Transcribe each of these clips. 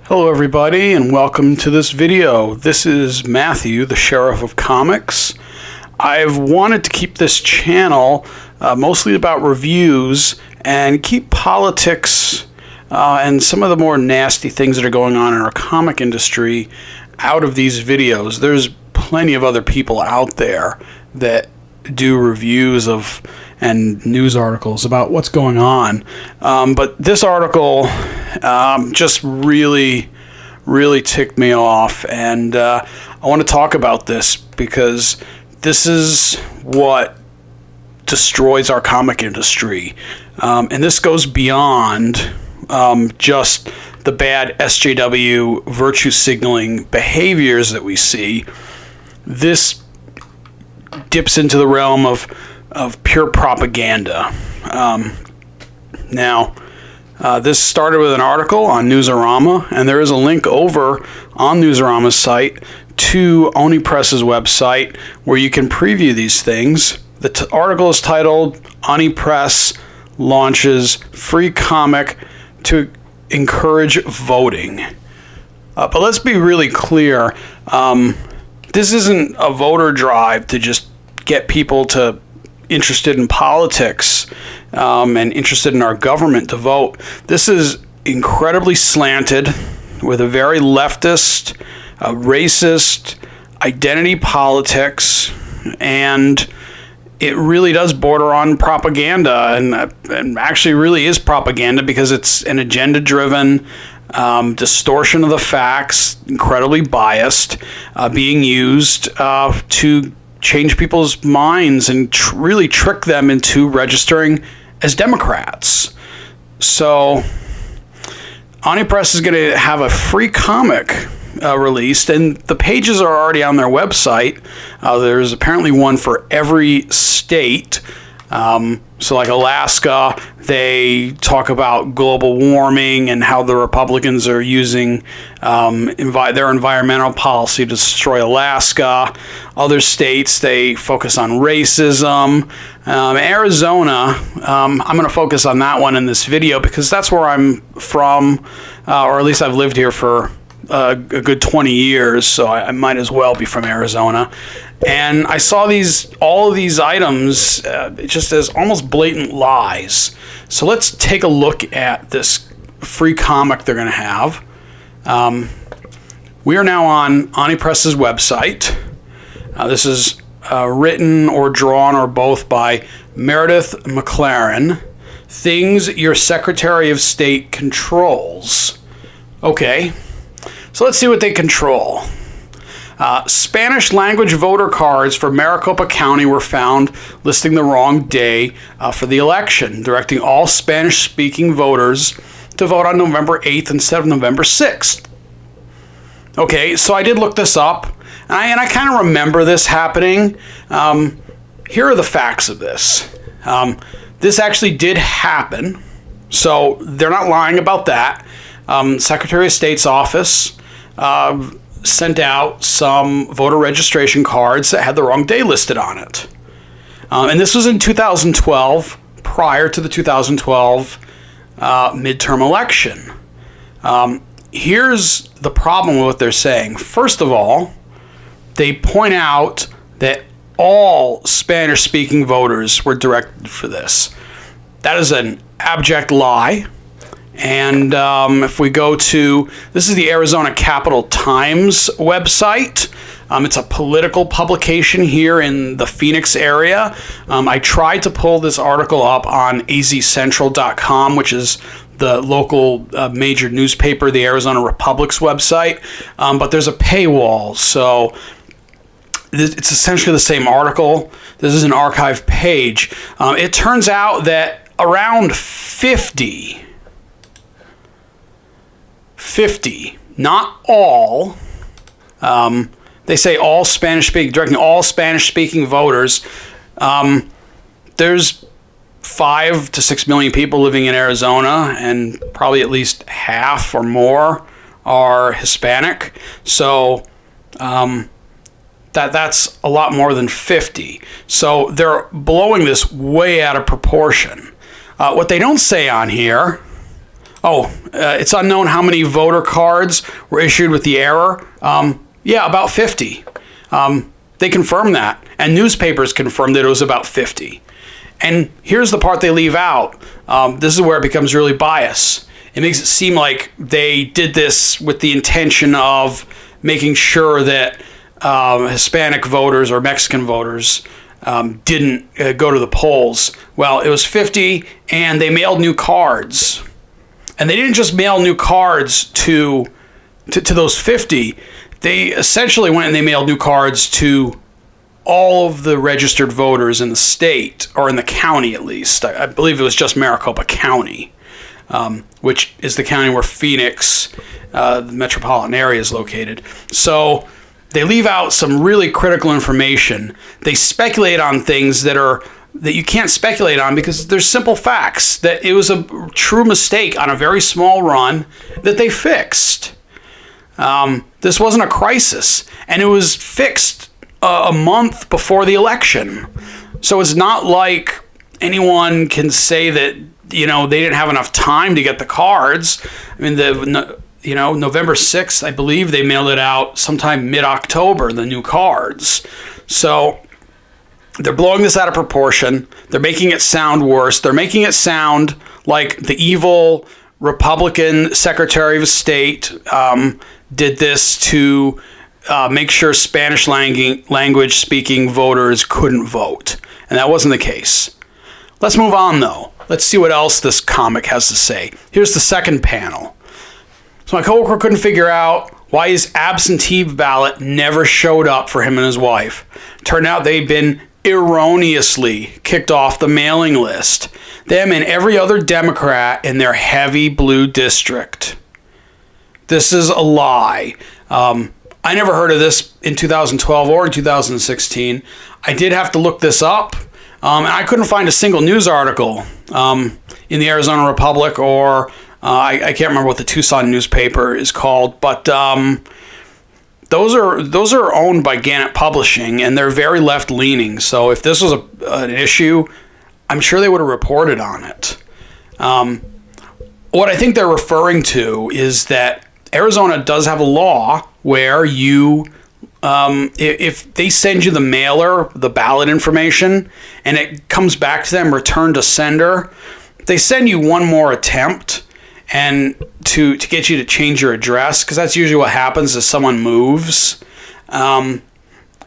Hello everybody and welcome to this video. This is Matthew, the Sheriff of Comics. I've wanted to keep this channel mostly about reviews and keep politics and some of the more nasty things that are going on in our comic industry out of these videos. There's plenty of other people out there that do reviews of and news articles about what's going on, but this article just really ticked me off, and I want to talk about this because this is what destroys our comic industry, and this goes beyond just the bad SJW virtue signaling behaviors that we see. This dips into the realm of pure propaganda. This started with an article on Newsarama, and there is a link over on Newsarama's site to Oni Press's website where you can preview these things. The article is titled Oni Press Launches Free Comic to Encourage Voting. But let's be really clear. This isn't a voter drive to just get people to interested in politics and interested in our government to vote. This is incredibly slanted with a very leftist, racist identity politics, and it really does border on propaganda, and actually really is propaganda because it's an agenda-driven distortion of the facts, incredibly biased, being used to change people's minds and really trick them into registering as Democrats. So Oni Press is going to have a free comic released, and the pages are already on their website. There's apparently one for every state. So like Alaska, they talk about global warming and how the Republicans are using their environmental policy to destroy Alaska. Other states, they focus on racism. Arizona, I'm going to focus on that one in this video because that's where I'm from, or at least I've lived here for a good 20 years, so I might as well be from Arizona. And I saw all of these items just as almost blatant lies. So let's take a look at this free comic they're going to have. We are now on Oni Press's website. This is written or drawn or both by Meredith McLaren. Things your Secretary of State controls. Okay, so let's see what they control. Spanish language voter cards for Maricopa County were found listing the wrong day for the election, directing all Spanish-speaking voters to vote on November 8th instead of November 6th. Okay, so I did look this up, and I kind of remember this happening. Here are the facts of this. This actually did happen, so they're not lying about that. Secretary of State's office sent out some voter registration cards that had the wrong day listed on it. And this was in 2012, prior to the 2012 midterm election. Here's the problem with what they're saying. First of all, they point out that all Spanish-speaking voters were directed for this. That is an abject lie. And if we go to, this is the Arizona Capital Times website. It's a political publication here in the Phoenix area. I tried to pull this article up on azcentral.com, which is the local major newspaper, the Arizona Republic's website. But there's a paywall, so it's essentially the same article. This is an archive page. It turns out that around 50, not all, they say all Spanish-speaking, directing all Spanish-speaking voters. There's 5 to 6 million people living in Arizona, and probably at least half or more are Hispanic. So that's a lot more than 50. So they're blowing this way out of proportion. What they don't say on here It's unknown how many voter cards were issued with the error. Yeah, about 50. They confirmed that, and newspapers confirmed that it was about 50. And here's the part they leave out. This is where it becomes really biased. It makes it seem like they did this with the intention of making sure that Hispanic voters or Mexican voters didn't go to the polls. Well, it was 50, and they mailed new cards. And they didn't just mail new cards to those 50. They essentially went and they mailed new cards to all of the registered voters in the state, or in the county at least. I believe it was just Maricopa County, which is the county where Phoenix, the metropolitan area, is located. So they leave out some really critical information. They speculate on things that you can't speculate on because there's simple facts that it was a true mistake on a very small run that they fixed. This wasn't a crisis, and it was fixed a month before the election. So it's not like anyone can say that, they didn't have enough time to get the cards. I mean, November 6th, I believe they mailed it out sometime mid-October, the new cards. So they're blowing this out of proportion. They're making it sound worse. They're making it sound like the evil Republican Secretary of State did this to make sure Spanish language speaking voters couldn't vote. And that wasn't the case. Let's move on, though. Let's see what else this comic has to say. Here's the second panel. So my coworker couldn't figure out why his absentee ballot never showed up for him and his wife. Turned out they'd been erroneously kicked off the mailing list. Them and every other Democrat in their heavy blue district. This is a lie. I never heard of this in 2012 or in 2016. I did have to look this up, and I couldn't find a single news article in the Arizona Republic, or I can't remember what the Tucson newspaper is called, but those are owned by Gannett Publishing, and they're very left-leaning. So if this was an issue, I'm sure they would have reported on it. What I think they're referring to is that Arizona does have a law where if they send you the mailer, the ballot information, and it comes back to them return to sender, they send you one more attempt and to get you to change your address, because that's usually what happens is someone moves and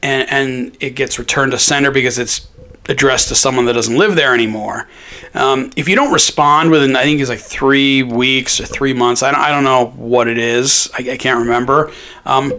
it gets returned to sender because it's addressed to someone that doesn't live there anymore. If you don't respond within, I think it's like 3 weeks or 3 months, I don't know what it is, I can't remember,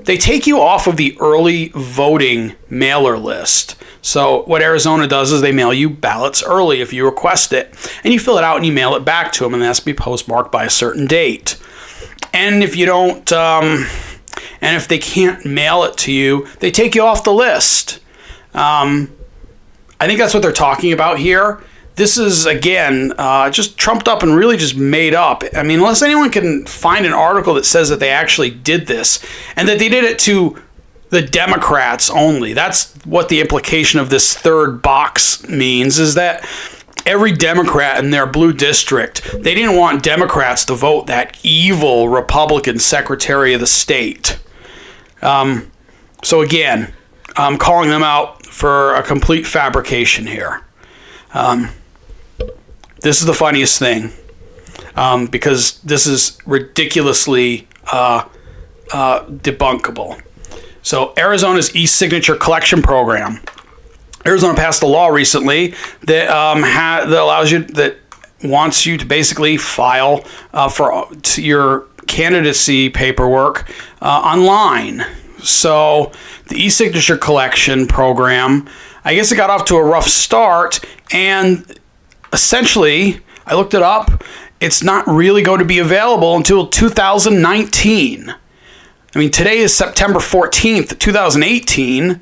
they take you off of the early voting mailer list. So what Arizona does is they mail you ballots early if you request it, and you fill it out and you mail it back to them, and it has to be postmarked by a certain date. And if you don't, and if they can't mail it to you, they take you off the list. I think that's what they're talking about here. This is, again, just trumped up and really just made up. I mean, unless anyone can find an article that says that they actually did this and that they did it to the Democrats only. That's what the implication of this third box means, is that every Democrat in their blue district, they didn't want Democrats to vote that evil Republican Secretary of the State. So again, I'm calling them out for a complete fabrication here. This is the funniest thing, because this is ridiculously debunkable. So Arizona's e-signature collection program. Arizona passed a law recently that that wants you to basically file for your candidacy paperwork online. So the e-signature collection program, I guess it got off to a rough start, and essentially, I looked it up, it's not really going to be available until 2019. I mean, today is September 14th, 2018.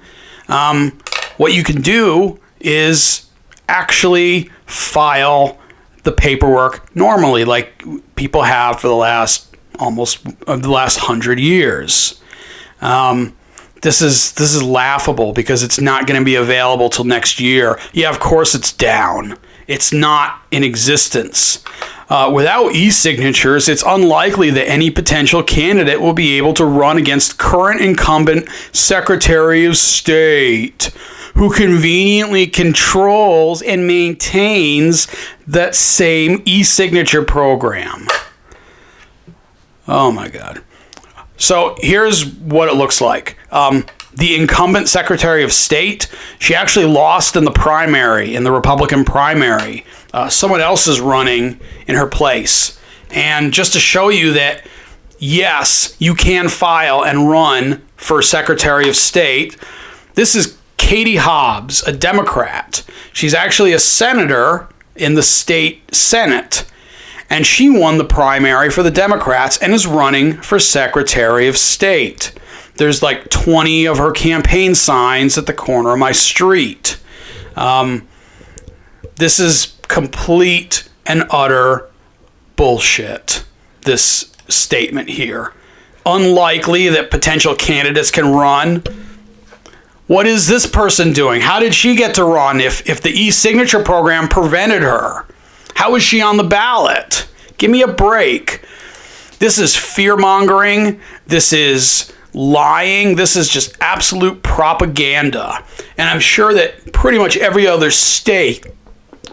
What you can do is actually file the paperwork normally, like people have for the last 100 years. This is laughable because it's not going to be available till next year. Yeah, of course it's down. It's not in existence. Without e-signatures, it's unlikely that any potential candidate will be able to run against current incumbent Secretary of State, who conveniently controls and maintains that same e-signature program. Oh my God. So here's what it looks like. The incumbent Secretary of State, she actually lost in the primary, in the Republican primary. Someone else is running in her place. And just to show you that, yes, you can file and run for Secretary of State, this is Katie Hobbs, a Democrat. She's actually a senator in the state Senate. And she won the primary for the Democrats and is running for Secretary of State. There's like 20 of her campaign signs at the corner of my street. This is complete and utter bullshit, this statement here. Unlikely that potential candidates can run. What is this person doing? How did she get to run if the e-signature program prevented her? How is she on the ballot? Give me a break. This is fear-mongering. This is lying. This is just absolute propaganda. And I'm sure that pretty much every other state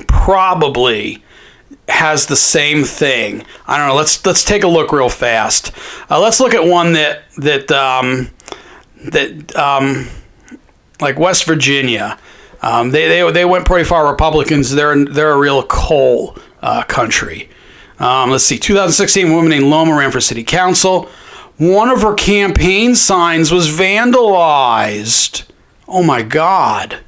probably has the same thing. I don't know. Let's take a look real fast. Let's look at one that like West Virginia. They went pretty far Republicans. They're a real coal country. Let's see. 2016, a woman named Loma ran for city council. One of her campaign signs was vandalized. Oh my God.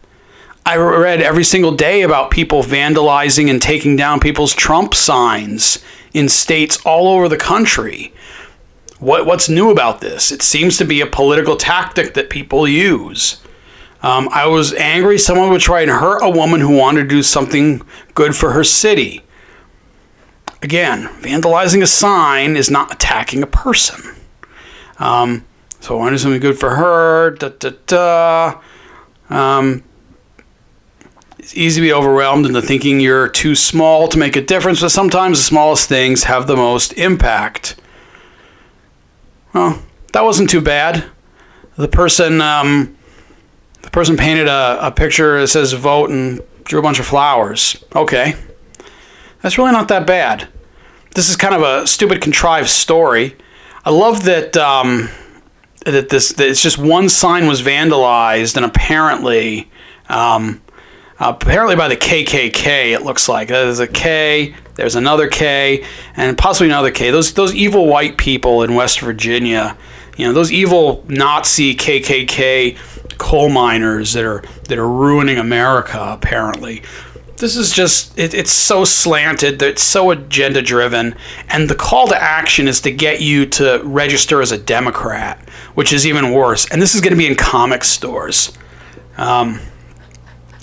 I read every single day about people vandalizing and taking down people's Trump signs in states all over the country. What's new about this? It seems to be a political tactic that people use. I was angry someone would try and hurt a woman who wanted to do something good for her city. Again, vandalizing a sign is not attacking a person. So I want to do something good for her. It's easy to be overwhelmed into thinking you're too small to make a difference, but sometimes the smallest things have the most impact. Well, that wasn't too bad. The person painted a picture that says vote and drew a bunch of flowers. Okay. That's really not that bad. This is kind of a stupid, contrived story. I love that that it's just one sign was vandalized, and apparently by the KKK. It looks like there's a K, there's another K, and possibly another K. Those evil white people in West Virginia, those evil Nazi KKK coal miners that are ruining America. Apparently, this is just it's so slanted, it's so agenda driven, and the call to action is to get you to register as a Democrat, which is even worse. And this is going to be in comic stores.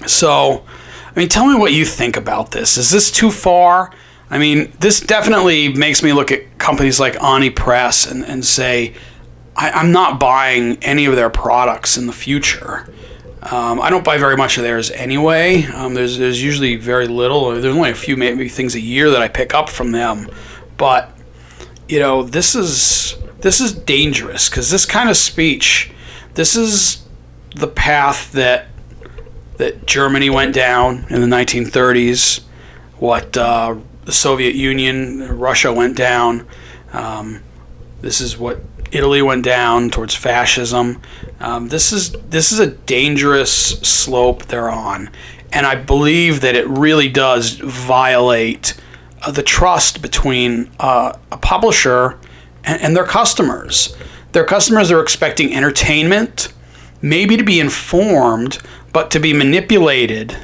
So, tell me what you think about this. Is this too far? This definitely makes me look at companies like Oni Press and say, I'm not buying any of their products in the future. I don't buy very much of theirs anyway. There's usually very little. There's only a few maybe things a year that I pick up from them. But, this is dangerous, because this kind of speech, this is the path that Germany went down in the 1930s, what the Soviet Union, Russia went down. This is what Italy went down towards fascism. This is a dangerous slope they're on, and I believe that it really does violate the trust between a publisher and their customers. Their customers are expecting entertainment, maybe to be informed, but to be manipulated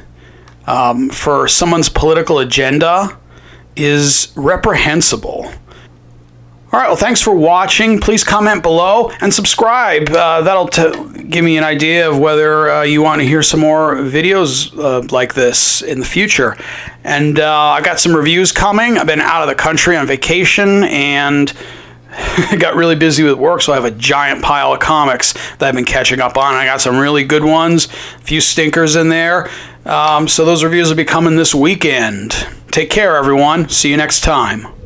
for someone's political agenda is reprehensible. All right, well, thanks for watching. Please comment below and subscribe. That'll give me an idea of whether you want to hear some more videos like this in the future. And I got some reviews coming. I've been out of the country on vacation, and I got really busy with work, so I have a giant pile of comics that I've been catching up on. I got some really good ones, a few stinkers in there. So those reviews will be coming this weekend. Take care, everyone. See you next time.